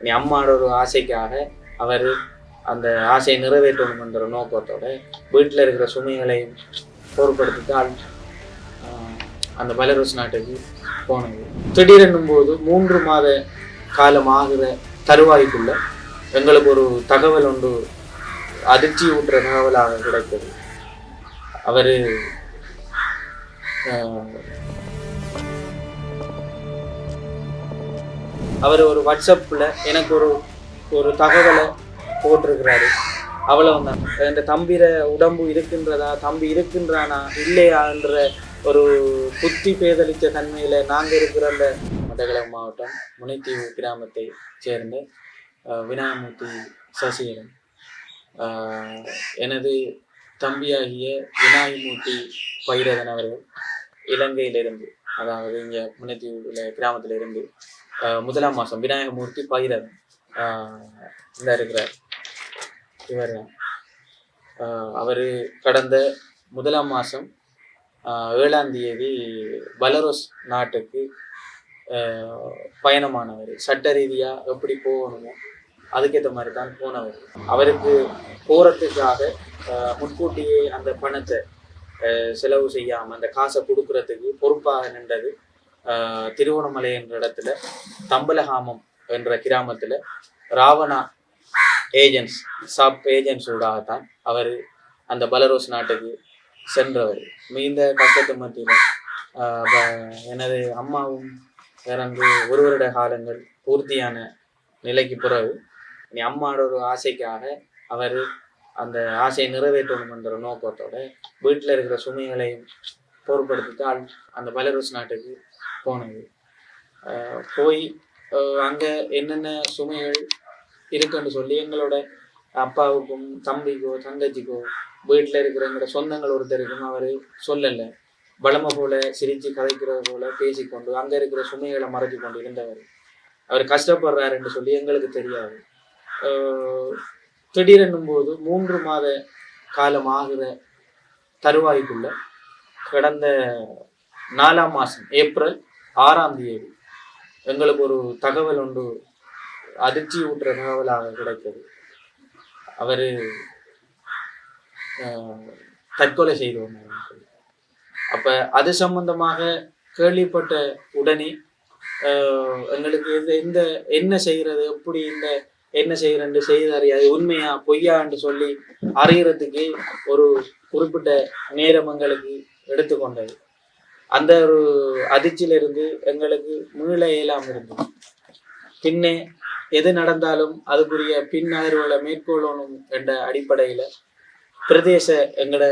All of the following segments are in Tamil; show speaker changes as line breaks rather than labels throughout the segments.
இனி அம்மாவோட ஒரு ஆசைக்காக அவர் அந்த ஆசையை நிறைவேற்றணும்ன்ற நோக்கத்தோட வீட்டில் இருக்கிற சுமைகளை பொருட்படுத்தித்தால் அந்த பெலருஸ் நாட்டுக்கு போனது. திடீரென்னும் போது 3 மாத காலம் ஆகிற தருவாய்க்குள்ள எங்களுக்கு ஒரு தகவல் ஒன்று அதிர்ச்சி ஊட்டுற தகவலாக கிடைத்தது. அவர் ஒரு வாட்ஸ்அப்பில் எனக்கு ஒரு தகவலை போட்டிருக்கிறாரு. அவ்வளவுதான். இந்த தம்பிர உடம்பு இருக்கின்றதா, தம்பி இருக்கின்றானா இல்லையான்ற ஒரு புத்தி பேதளித்த தன்மையில் நாங்கள் இருக்கிற அந்த மட்டக்களப்பு மாவட்டம் முனைத்தீவு கிராமத்தை சேர்ந்த விநாயகமூர்த்தி சசிகரன், எனது தம்பியாகிய விநாயகமூர்த்தி பைரவன் அவர்கள் இலங்கையிலிருந்து, அதாவது இங்கே முனைத்தீவு கிராமத்திலிருந்து 1ஆம் மாதம் விநாயகமூர்த்தி பைரவன் இந்த இருக்கிறார். இவர் அவர் கடந்த 1ஆம் மாதம் 7ஆம் தேதி பெலருஸ் நாட்டுக்கு பயணமானவர். சட்ட ரீதியாக எப்படி போகணுமோ அதுக்கேற்ற மாதிரி தான் போனவர். அவருக்கு போகிறதுக்காக முன்கூட்டியே அந்த பணத்தை செலவு செய்யாமல் அந்த காசை கொடுக்கறதுக்கு பொறுப்பாக நின்றது திருவண்ணாமலை என்ற இடத்துல தம்பலகாமம் என்ற கிராமத்தில் ராவணா ஏஜென்ட்ஸ் சப் ஏஜென்ட்ஸோடாகத்தான் அவர் அந்த பெலருஸ் நாட்டுக்கு சென்றவர். மிகுந்த கஷ்டத்து மத்தியில் எனது அம்மாவும் இறந்து 1 வருட காலங்கள் பூர்த்தியான நிலைக்கு பிறகு இனி அம்மாவோட ஒரு ஆசைக்காக அவர் அந்த ஆசையை நிறைவேற்றணும்ன்ற நோக்கத்தோட வீட்டில் இருக்கிற சுமைகளை பொருட்படுத்தித்தால் அந்த பெலருஸ் நாட்டுக்கு போனது. போய் அங்கே என்னென்ன சுமைகள் இருக்குன்னு சொல்லி எங்களோட அப்பாவுக்கும் தம்பிக்கோ தங்கச்சிக்கோ வீட்டில் இருக்கிற எங்களோட சொந்தங்கள் ஒருத்தருக்கும் அவர் சொல்லலை. பலமை போல சிரித்து கதைக்கிறது போல பேசிக்கொண்டு அங்கே இருக்கிற சுமைகளை மறைச்சி கொண்டு இருந்தவர். அவர் கஷ்டப்படுறாருன்னு சொல்லி எங்களுக்கு தெரியாது. திடீரென்னும் போது 3 மாத காலம் ஆகிற தருவாய்க்குள்ள கடந்த 4ஆம் மாதம் ஏப்ரல் 6ஆம் தேதி எங்களுக்கு ஒரு தகவல் ஒன்று அதிர்ச்சி ஊட்டுற தகவலாக கிடைத்தது. அவர் தற்கொலை செய்து வந்தார். அப்போ அது சம்பந்தமாக கேள்விப்பட்ட உடனே எங்களுக்கு என்ன செய்கிறது, எப்படி என்ன செய்கிறேன்னு செய்தார், அது உண்மையா பொய்யான்னு சொல்லி அறிகிறதுக்கு ஒரு குறிப்பிட்ட நேரம் எங்களுக்கு எடுத்துக்கொண்டது. அந்த ஒரு அதிர்ச்சியிலிருந்து எங்களுக்கு மீள இயலாமல் இருந்தது. பின்னே எது நடந்தாலும் அதுக்குரிய பின் நகர்வுகளை மேற்கொள்ளணும் என்ற அடிப்படையில் பிரதேச எங்களோட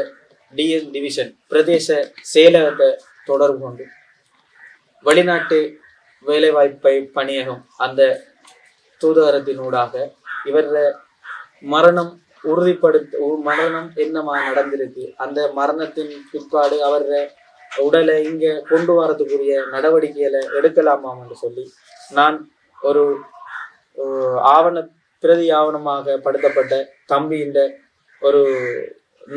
டிஎன் டிவிஷன் பிரதேச செயலகத்தை தொடர்பு கொண்டு வெளிநாட்டு வேலைவாய்ப்பை பணியகம் அந்த தூதகரத்தினூடாக இவர மரணம் மரணம் என்னமா நடந்திருக்கு, அந்த மரணத்தின் பிற்பாடு அவர உடலை இங்கே கொண்டு வரதுக்குரிய நடவடிக்கைகளை எடுக்கலாமான்னு சொல்லி நான் ஒரு பிரதி ஆவணமாக படுத்தப்பட்ட தம்பியின் ஒரு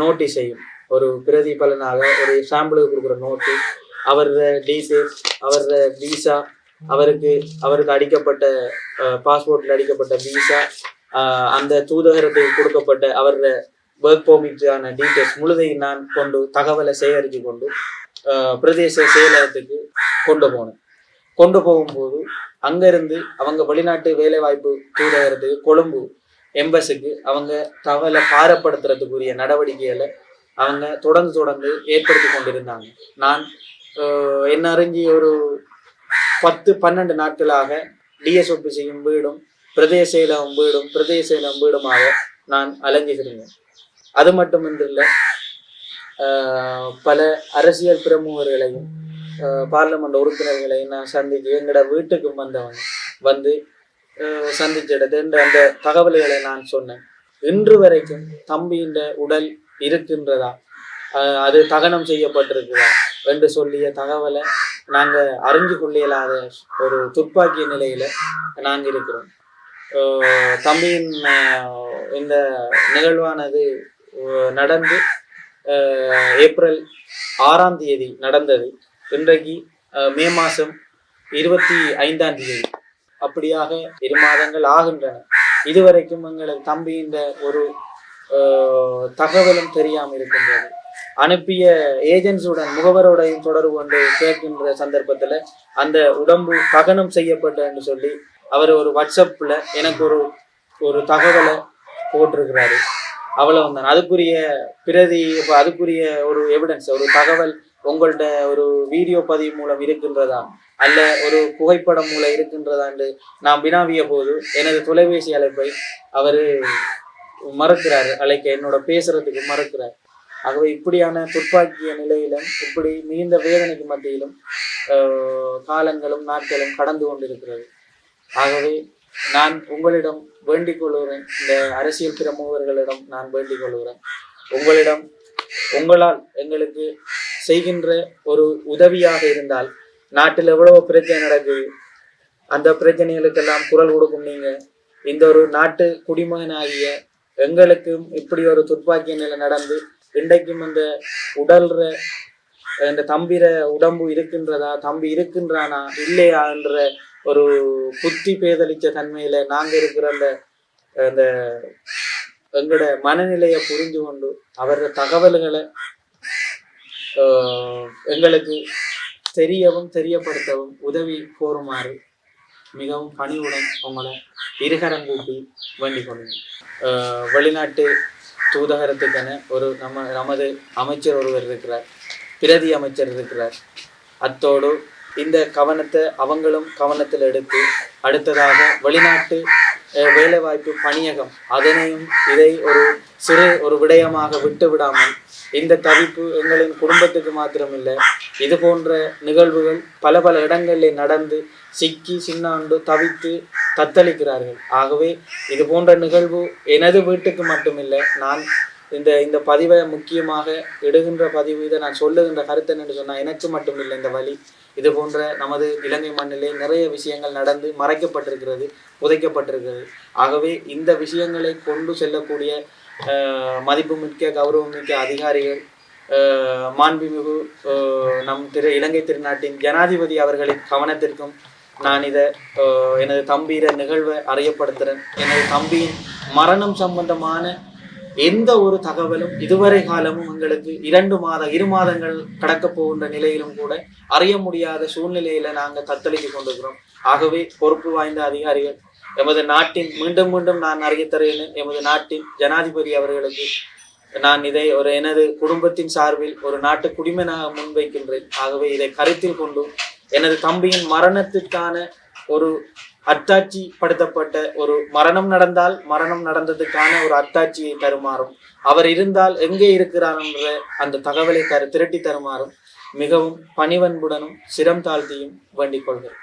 நோட்டீஸையும் ஒரு பிரதி பலனாக ஒரு சாம்பிளுக்கு கொடுக்குற நோட்டீஸ், அவரோட டீட்டெயில்ஸ், அவரோட விசா, அவருக்கு அடிக்கப்பட்ட பாஸ்போர்ட்டில் அடிக்கப்பட்ட விசா, அந்த தூதகரத்துக்கு கொடுக்கப்பட்ட அவரோட ஒர்க் பெர்மிட்டான டீட்டெயில்ஸ் முழுதையும் நான் கொண்டு தகவலை சேகரித்து கொண்டு பிரதேச செயலகத்துக்கு கொண்டு போகும்போது அங்கேருந்து அவங்க வெளிநாட்டு வேலைவாய்ப்பு தூதகரத்துக்கு கொழும்பு எம்பஸுக்கு அவங்க தகவலை பாரப்படுத்துறதுக்குரிய நடவடிக்கைகளை அவங்க தொடர்ந்து ஏற்படுத்தி கொண்டிருந்தாங்க. நான் என்ன அறிஞ்சி ஒரு 10-12 நாட்களாக டிஎஸ் ஆஃபீஸையும் வீடும் பிரதேச செயலகம் வீடுமாக நான் அலைஞ்சுகிறேன். அது மட்டுமின்றி பல அரசியல் பிரமுகர்களையும் பார்லிமெண்ட் உறுப்பினர்களையும் நான் சந்தித்து எங்களோட வீட்டுக்கும் வந்து சந்திச்சிடது அந்த தகவல்களை நான் சொன்னேன். இன்று வரைக்கும் தம்பியின் உடல் இருக்கின்றதா, அது தகனம் செய்யப்பட்டிருக்குதா என்று சொல்லிய தகவலை நாங்கள் அறிஞ்சு கொள்ளையில்லாத ஒரு துப்பாக்கிய நிலையில நாங்கள் இருக்கிறோம். தம்பியின் இந்த நிகழ்வானது நடந்து ஏப்ரல் 6ஆம் தேதி நடந்தது. இன்றைக்கு மே மாதம் 25ஆம் தேதி. அப்படியாக 2 மாதங்கள் ஆகின்றன. இதுவரைக்கும் எங்களுக்கு தம்பி இந்த ஒரு தகவலும் தெரியாமல் இருக்கின்றது. அனுப்பிய ஏஜென்சியுடன் முகவரோடையும் தொடர்பு கொண்டு கேட்கின்ற சந்தர்ப்பத்துல அந்த உடம்பு தகனம் செய்யப்பட்ட என்று சொல்லி அவர் ஒரு வாட்ஸ்அப்ல எனக்கு ஒரு தகவலை போட்டிருக்கிறாரு. அவ்வளவுதான். அதுக்குரிய பிரதி, அதுக்குரிய ஒரு எவிடன்ஸ், ஒரு தகவல் உங்கள்ட்ட ஒரு வீடியோ பதிவு மூலம் இருக்கின்றதா அல்ல ஒரு புகைப்படம் மூலம் இருக்கின்றதா என்று நான் வினாவிய போது எனது தொலைபேசி அழைப்பை அவரு மறுக்கிறாரு, அழைக்க என்னோட பேசுறதுக்கு மறுக்கிறார். ஆகவே இப்படியான துப்பாக்கிய நிலையிலும் இப்படி மிகுந்த வேதனைக்கு மத்தியிலும் காலங்களும் நாட்களும் கடந்து கொண்டிருக்கிறது. ஆகவே நான் உங்களிடம் வேண்டிக் கொள்கிறேன், இந்த அரசியல் பிரமுகர்களிடம் நான் வேண்டிக் கொள்கிறேன், உங்களால் எங்களுக்கு செய்கின்ற ஒரு உதவியாக இருந்தால், நாட்டில் எவ்வளவு பிரச்சனை நடக்குது, அந்த பிரச்சனைகளுக்கெல்லாம் குரல் கொடுக்கும் நீங்க, இந்த ஒரு நாட்டு குடிமகனாகிய எங்களுக்கும் இப்படி ஒரு துப்பாக்கிய நிலை நடந்து இன்றைக்கும் அந்த உடல்ற இந்த தம்பிர உடம்பு இருக்கின்றதா, தம்பி இருக்கின்றானா இல்லையா என்ற ஒரு புத்தி பேதலிச்ச தன்மையில நாங்க இருக்கிற அந்த எங்களோட மனநிலையை புரிஞ்சு கொண்டு அவர தகவல்களை எங்களுக்கு தெரியப்படுத்தவும் உதவி கோருமாறு மிகவும் பணிவுடன் உங்களை இருகரம் கூட்டி வேண்டிக் கொள்ளுங்க. வெளிநாட்டு தூதகரத்துக்கான ஒரு நமது அமைச்சர் ஒருவர் இருக்கிறார், பிரதி அமைச்சர் இருக்கிறார். அத்தோடு இந்த கவனத்தை அவங்களும் கவனத்தில் எடுத்து அடுத்ததாக வெளிநாட்டு வேலைவாய்ப்பு பணியகம் அதனையும் இதை ஒரு விடயமாக விட்டு விடாமல், இந்த தவிப்பு எங்களின் குடும்பத்துக்கு மாத்திரமில்லை, இது போன்ற நிகழ்வுகள் பல இடங்களில் நடந்து சிக்கி சின்னாண்டு தவித்து தத்தளிக்கிறார்கள். ஆகவே இது போன்ற நிகழ்வு எனது வீட்டுக்கு மட்டுமில்லை, நான் இந்த பதிவை முக்கியமாக இடுகின்ற பதிவு, இதை நான் சொல்லுகின்ற கருத்து என்று சொன்னால் எனக்கு மட்டுமில்லை இந்த வழி. இது போன்ற நமது இலங்கை மண்ணிலே நிறைய விஷயங்கள் நடந்து மறைக்கப்பட்டிருக்கிறது, புதைக்கப்பட்டிருக்கிறது. ஆகவே இந்த விஷயங்களை கொண்டு செல்லக்கூடிய மதிப்புமிக்க கௌரவமிக்க அதிகாரிகள், மாண்புமிகு நம் இலங்கை திருநாட்டின் ஜனாதிபதி அவர்களின் கவனத்திற்கும் நான் இதை எனது தம்பியிற நிகழ்வை அறியப்படுத்துகிறேன். எனது தம்பியின் மரணம் சம்பந்தமான எந்த ஒரு தகவலும் இதுவரை காலமும் எங்களுக்கு 2 மாதங்கள் கடக்கப் போகின்ற நிலையிலும் கூட அறிய முடியாத சூழ்நிலையில நாங்கள் தத்தளித்து கொண்டிருக்கிறோம். ஆகவே பொறுப்பு வாய்ந்த அதிகாரிகள், எமது நாட்டின் மீண்டும் நான் அறிய தருகிறேன், எமது நாட்டின் ஜனாதிபதி அவர்களுக்கு நான் இதை எனது குடும்பத்தின் சார்பில் ஒரு நாட்டு குடிமகனாக முன்வைக்கின்றேன். ஆகவே இதை கருத்தில் கொண்டு எனது தம்பியின் மரணத்திற்கான ஒரு அத்தாட்சி படுத்தப்பட்ட ஒரு மரணம் நடந்தால் மரணம் நடந்ததுக்கான ஒரு அத்தாட்சியை தருமாறும், அவர் இருந்தால் எங்கே இருக்கிறார் என்ற அந்த தகவலை திரட்டி தருமாறும் மிகவும் பணிவன்புடனும் சிரம் தாழ்த்தியும் வேண்டிக் கொள்கிறேன்.